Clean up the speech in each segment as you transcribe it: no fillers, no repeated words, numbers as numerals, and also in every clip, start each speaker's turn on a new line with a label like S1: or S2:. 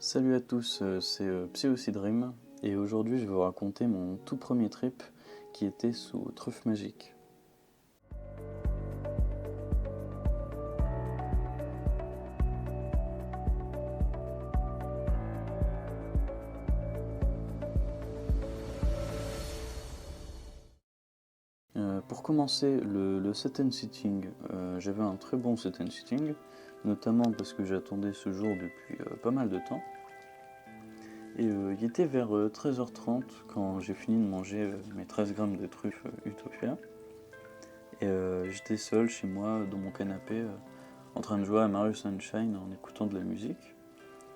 S1: Salut à tous, c'est Psy-Aussi-Dream et aujourd'hui je vais vous raconter mon tout premier trip qui était sous truffe magique. Pour commencer, le set and sitting, j'avais un très bon set and sitting, notamment parce que j'attendais ce jour depuis pas mal de temps. Et il était vers 13h30 quand j'ai fini de manger mes 13 grammes de truffes Utopia. Et j'étais seul chez moi dans mon canapé en train de jouer à Mario Sunshine en écoutant de la musique.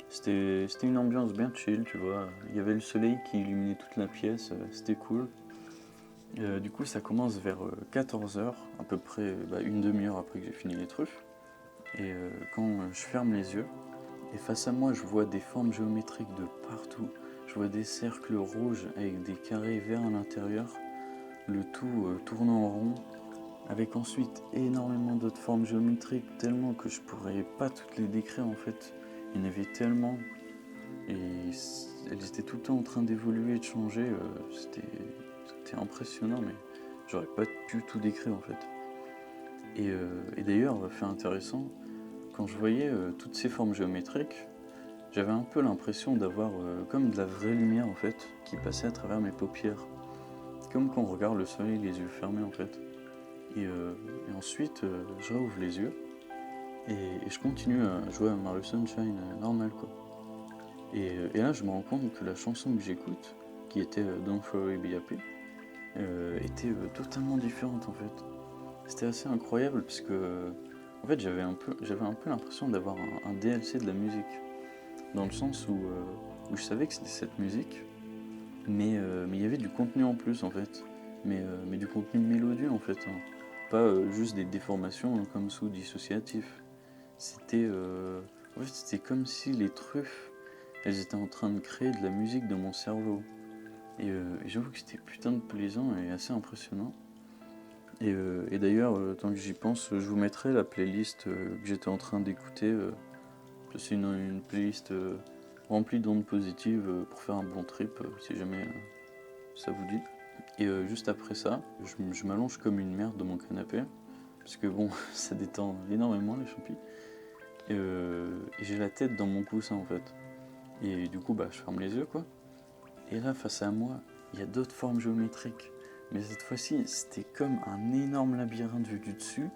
S1: C'était une ambiance bien chill, tu vois. Il y avait le soleil qui illuminait toute la pièce, c'était cool. Du coup, ça commence vers 14h, à peu près une demi-heure après que j'ai fini les truffes. Et quand je ferme les yeux, et face à moi, je vois des formes géométriques de partout. Je vois des cercles rouges avec des carrés verts à l'intérieur, le tout tournant en rond, avec ensuite énormément d'autres formes géométriques, tellement que je pourrais pas toutes les décrire en fait. Il y en avait tellement, et elles étaient tout le temps en train d'évoluer et de changer. C'était impressionnant, mais j'aurais pas pu tout décrire en fait. Et d'ailleurs, fait intéressant, quand je voyais toutes ces formes géométriques, j'avais un peu l'impression d'avoir comme de la vraie lumière en fait, qui passait à travers mes paupières. Comme quand on regarde le soleil les yeux fermés en fait. Et ensuite, je réouvre les yeux et je continue à jouer à Mario Sunshine normal quoi. Et là, je me rends compte que la chanson que j'écoute, qui était Don't Worry Be Happy, était totalement différente en fait. C'était assez incroyable parce que en fait, j'avais un peu l'impression d'avoir un DLC de la musique, dans le sens où je savais que c'était cette musique, mais il y avait du contenu en plus en fait, mais du contenu mélodieux en fait, hein. Pas juste des déformations comme sous dissociatif. C'était en fait, c'était comme si les truffes, elles étaient en train de créer de la musique dans mon cerveau. Et j'avoue que c'était putain de plaisant et assez impressionnant. Et d'ailleurs, tant que j'y pense, je vous mettrai la playlist que j'étais en train d'écouter. C'est une playlist remplie d'ondes positives pour faire un bon trip, si jamais ça vous dit. Et juste après ça, je m'allonge comme une merde dans mon canapé, parce que bon, ça détend énormément les champis. Et j'ai la tête dans mon coussin en fait. Et du coup, je ferme les yeux quoi. Et là, face à moi, il y a d'autres formes géométriques. Mais cette fois-ci, c'était comme un énorme labyrinthe vu du dessus,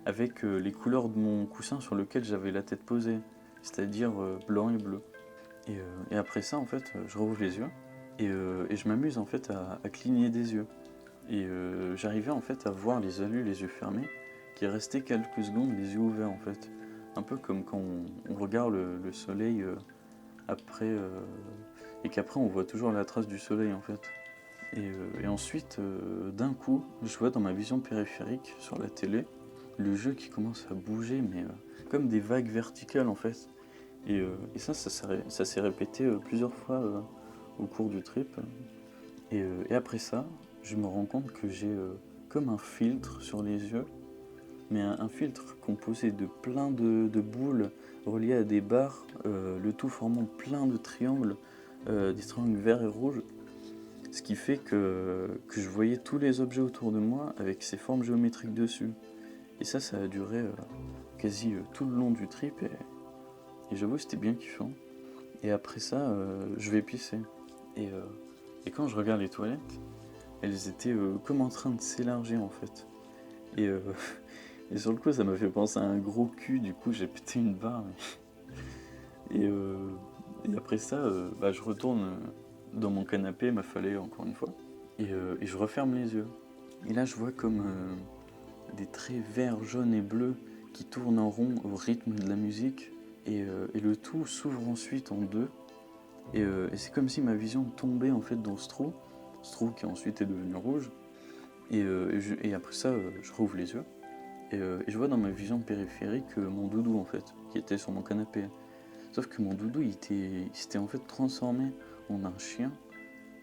S1: avec les couleurs de mon coussin sur lequel j'avais la tête posée, c'est-à-dire blanc et bleu. Et après ça, en fait, je rouvre les yeux et je m'amuse en fait à cligner des yeux. Et j'arrivais en fait à voir les allus, les yeux fermés, qui restaient quelques secondes les yeux ouverts en fait. Un peu comme quand on regarde le soleil après, et qu'après on voit toujours la trace du soleil en fait. Et ensuite, d'un coup, je vois dans ma vision périphérique sur la télé le jeu qui commence à bouger, mais comme des vagues verticales en fait. Et ça s'est répété plusieurs fois au cours du trip. Et après ça, je me rends compte que j'ai comme un filtre sur les yeux, mais un filtre composé de plein de boules reliées à des barres, le tout formant plein de triangles, des triangles verts et rouges. Ce qui fait que je voyais tous les objets autour de moi avec ces formes géométriques dessus. Et ça a duré quasi tout le long du trip. Et j'avoue, c'était bien kiffant. Et après ça, je vais pisser. Et, euh, et quand je regarde les toilettes, elles étaient comme en train de s'élargir en fait. Et, euh, et sur le coup, ça m'a fait penser à un gros cul. Du coup, j'ai pété une barre. Et, euh, et après ça, je retourne dans mon canapé, m'affaler encore une fois. Et je referme les yeux. Et là, je vois comme des traits verts, jaunes et bleus qui tournent en rond au rythme de la musique. Et le tout s'ouvre ensuite en deux. Et c'est comme si ma vision tombait en fait dans ce trou qui ensuite est devenu rouge. Et après ça, je rouvre les yeux. Et je vois dans ma vision périphérique mon doudou en fait, qui était sur mon canapé. Sauf que mon doudou, il s'était en fait transformé en un chien,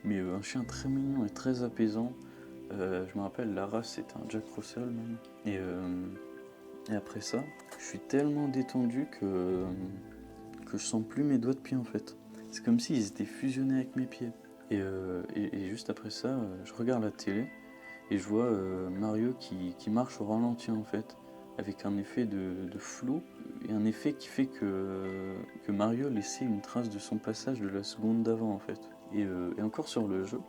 S1: mais un chien très mignon et très apaisant. Je me rappelle, la race c'était un Jack Russell même. Et après ça, je suis tellement détendu que que je sens plus mes doigts de pied en fait. C'est comme s'ils étaient fusionnés avec mes pieds. Et juste après ça, je regarde la télé et je vois Mario qui marche au ralenti en fait, avec un effet de flou et un effet qui fait que Mario laissait une trace de son passage de la seconde d'avant en fait. Et encore sur le jeu,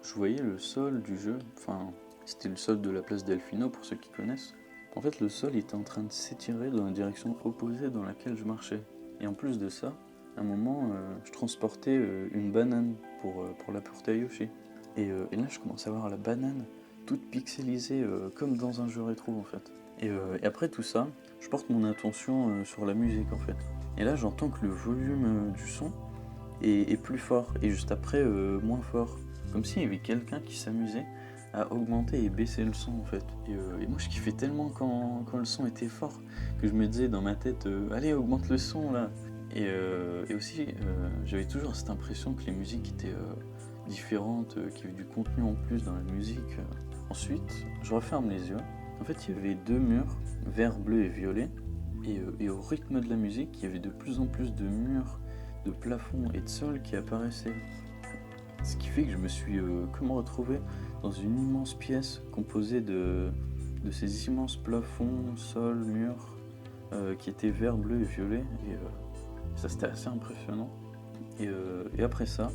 S1: je voyais le sol du jeu, enfin c'était le sol de la place Delfino pour ceux qui connaissent. En fait le sol était en train de s'étirer dans la direction opposée dans laquelle je marchais. Et en plus de ça, à un moment, je transportais une banane pour l'apporter à Yoshi. Et là, je commence à voir la banane toute pixelisée comme dans un jeu rétro en fait. Et après tout ça, je porte mon attention sur la musique en fait. Et là, j'entends que le volume du son est plus fort et juste après moins fort. Comme s'il y avait quelqu'un qui s'amusait à augmenter et baisser le son en fait. Et moi, je kiffais tellement quand le son était fort que je me disais dans ma tête allez, augmente le son là. Et aussi, j'avais toujours cette impression que les musiques étaient différentes, qu'il y avait du contenu en plus dans la musique. Ensuite, je referme les yeux. En fait, il y avait deux murs, vert, bleu et violet. Et au rythme de la musique, il y avait de plus en plus de murs, de plafonds et de sols qui apparaissaient. Ce qui fait que je me suis retrouvé dans une immense pièce composée de ces immenses plafonds, sols, murs, qui étaient vert, bleu et violet. Et ça, c'était assez impressionnant. Et après ça,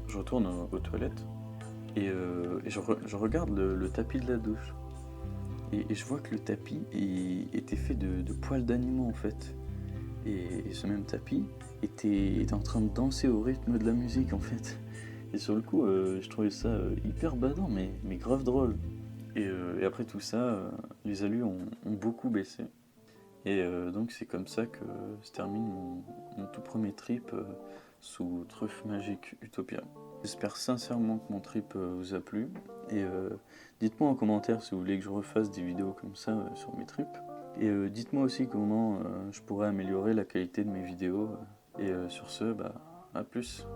S1: je retourne aux toilettes et je regarde le tapis de la douche. Et je vois que le tapis était fait de poils d'animaux en fait. Et ce même tapis était en train de danser au rythme de la musique en fait. Et sur le coup, je trouvais ça hyper badant, mais grave drôle. Et après tout ça, les allus ont beaucoup baissé. Donc c'est comme ça que se termine mon tout premier trip sous Truffe Magique Utopia. J'espère sincèrement que mon trip vous a plu. Et dites-moi en commentaire si vous voulez que je refasse des vidéos comme ça sur mes trips. Et dites-moi aussi comment je pourrais améliorer la qualité de mes vidéos. Et sur ce, à plus.